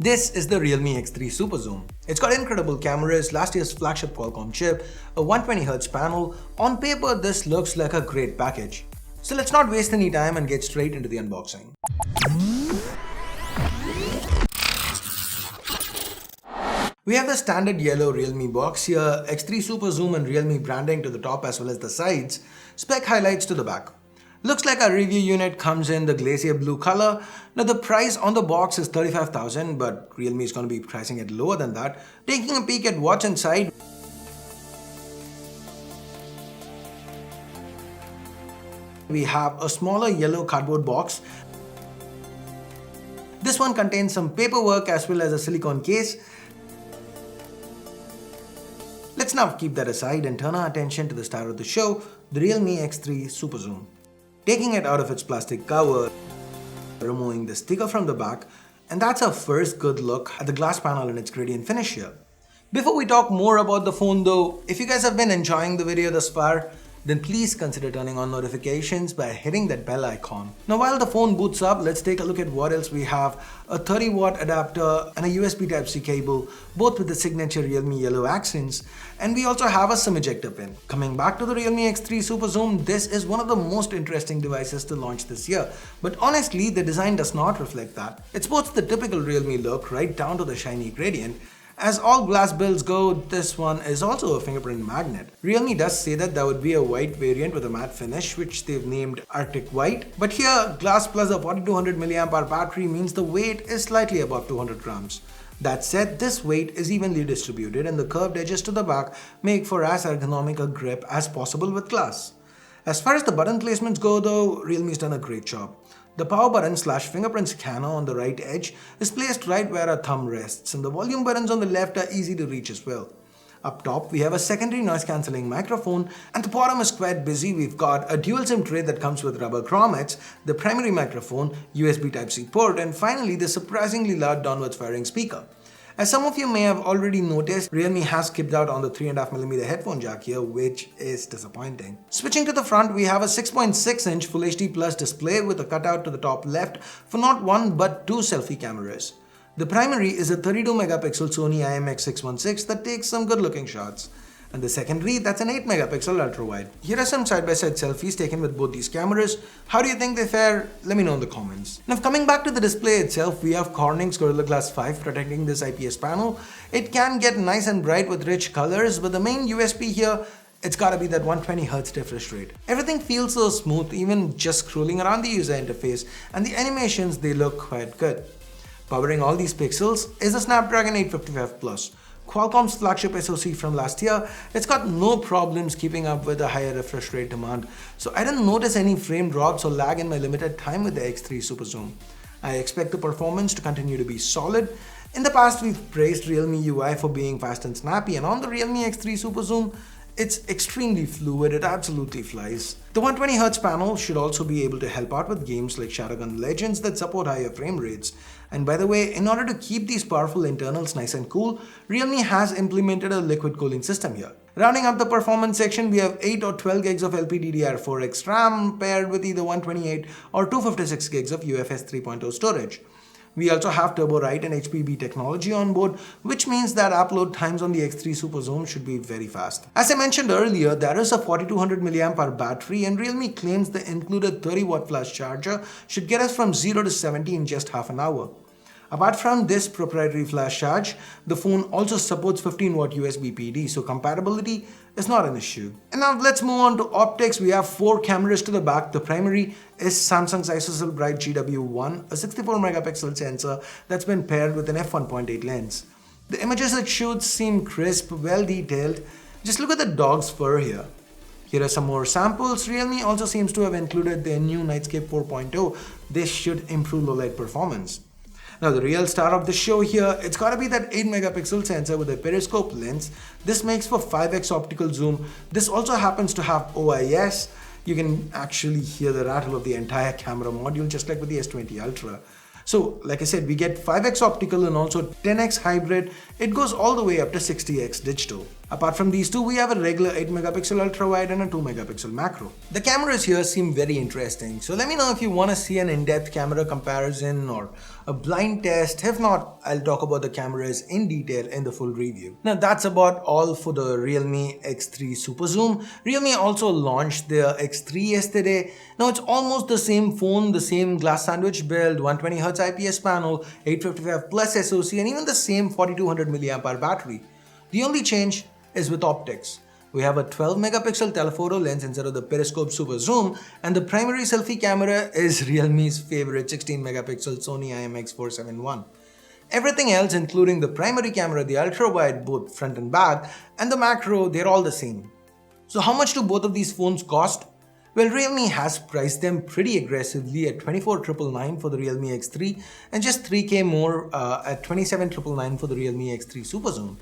This is the Realme X3 SuperZoom. It's got incredible cameras, last year's flagship Qualcomm chip, a 120Hz panel. On paper, this looks like a great package. So let's not waste any time and get straight into the unboxing. We have the standard yellow Realme box here, X3 SuperZoom and Realme branding to the top as well as the sides, spec highlights to the back. Looks like our review unit comes in the glacier blue color. Now the price on the box is 35,000, but Realme is going to be pricing it lower than that. Taking a peek at what's inside, we have a smaller yellow cardboard box. This one contains some paperwork as well as a silicone case. Let's now keep that aside and turn our attention to the star of the show, the Realme X3 SuperZoom. Taking it out of its plastic cover, removing the sticker from the back, and that's our first good look at the glass panel and its gradient finish here. Before we talk more about the phone though, if you guys have been enjoying the video thus far, then please consider turning on notifications by hitting that bell icon. Now while the phone boots up, let's take a look at what else we have. A 30-watt adapter and a USB Type-C cable, both with the signature Realme yellow accents. And we also have a SIM ejector pin. Coming back to the Realme X3 SuperZoom, this is one of the most interesting devices to launch this year. But honestly, the design does not reflect that. It sports the typical Realme look right down to the shiny gradient. As all glass builds go, this one is also a fingerprint magnet. Realme does say that there would be a white variant with a matte finish, which they've named Arctic White. But here, glass plus a 4200 mAh battery means the weight is slightly above 200 grams. That said, this weight is evenly distributed and the curved edges to the back make for as ergonomic a grip as possible with glass. As far as the button placements go though, Realme's done a great job. The power button / fingerprint scanner on the right edge is placed right where our thumb rests, and the volume buttons on the left are easy to reach as well. Up top, we have a secondary noise cancelling microphone, and the bottom is quite busy. We've got a dual SIM tray that comes with rubber grommets, the primary microphone, USB Type-C port, and finally the surprisingly loud downwards firing speaker. As some of you may have already noticed, Realme has skipped out on the 3.5mm headphone jack here, which is disappointing. Switching to the front, we have a 6.6-inch Full HD Plus display with a cutout to the top left for not one but two selfie cameras. The primary is a 32-megapixel Sony IMX616 that takes some good-looking shots. And the secondary, that's an 8-megapixel ultrawide. Here are some side-by-side selfies taken with both these cameras. How do you think they fare? Let me know in the comments. Now coming back to the display itself, we have Corning's Gorilla Glass 5 protecting this IPS panel. It can get nice and bright with rich colors, but the main USP here, it's gotta be that 120Hz refresh rate. Everything feels so smooth, even just scrolling around the user interface, and the animations, they look quite good. Powering all these pixels is the Snapdragon 855 Plus. Qualcomm's flagship SoC from last year. It's got no problems keeping up with the higher refresh rate demand, so I didn't notice any frame drops or lag in my limited time with the X3 SuperZoom. I expect the performance to continue to be solid. In the past, we've praised Realme UI for being fast and snappy, and on the Realme X3 SuperZoom, it's extremely fluid, it absolutely flies. The 120Hz panel should also be able to help out with games like Shadowgun Legends that support higher frame rates. And by the way, in order to keep these powerful internals nice and cool, Realme has implemented a liquid cooling system here. Rounding up the performance section, we have 8 or 12 GB of LPDDR4x RAM paired with either 128 or 256 GB of UFS 3.0 storage. We also have Turbo Write and HBB technology on board, which means that upload times on the X3 SuperZoom should be very fast. As I mentioned earlier, there is a 4200 mAh battery, and Realme claims the included 30-watt flash charger should get us from 0 to 70 in just half an hour. Apart from this proprietary flash charge, the phone also supports 15-watt USB PD, so compatibility is not an issue. And now let's move on to optics. We have 4 cameras to the back. The primary is Samsung's ISOCELL Bright GW1, a 64-megapixel sensor that's been paired with an f1.8 lens. The images it shoots seem crisp, well detailed. Just look at the dog's fur here. Here are some more samples. Realme also seems to have included their new Nightscape 4.0. This should improve low-light performance. Now the real star of the show here, it's gotta be that 8-megapixel sensor with a periscope lens. This makes for 5x optical zoom. This also happens to have OIS. You can actually hear the rattle of the entire camera module, just like with the S20 Ultra. So like I said, we get 5x optical and also 10x hybrid. It goes all the way up to 60x digital. Apart from these two, we have a regular 8 megapixel ultra-wide and a 2 megapixel macro. The cameras here seem very interesting, so let me know if you want to see an in-depth camera comparison or a blind test. If not, I'll talk about the cameras in detail in the full review. Now that's about all for the Realme X3 SuperZoom. Realme also launched their X3 yesterday. Now it's almost the same phone, the same glass sandwich build, 120Hz IPS panel, 855 plus SoC, and even the same 4200 mAh battery. The only change is with optics. We have a 12 megapixel telephoto lens instead of the periscope super zoom, and the primary selfie camera is Realme's favorite 16 megapixel Sony IMX471. Everything else, including the primary camera, the ultra wide both front and back, and the macro, they're all the same. So how much do both of these phones cost? Well, Realme has priced them pretty aggressively at 24,999 for the Realme X3 and just 3K more at 27,999 for the Realme X3 SuperZoom.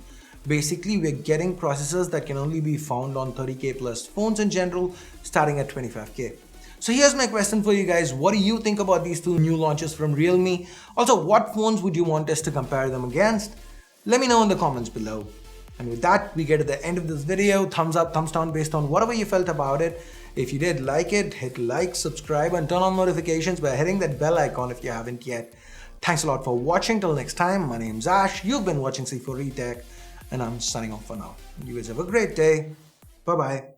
Basically, we're getting processors that can only be found on 30K plus phones in general, starting at 25K. So here's my question for you guys. What do you think about these two new launches from Realme? Also, what phones would you want us to compare them against? Let me know in the comments below. And with that, we get to the end of this video. Thumbs up, thumbs down based on whatever you felt about it. If you did like it, hit like, subscribe, and turn on notifications by hitting that bell icon if you haven't yet. Thanks a lot for watching. Till next time, my name's Ash. You've been watching C4E Tech. And I'm signing off for now. You guys have a great day. Bye-bye.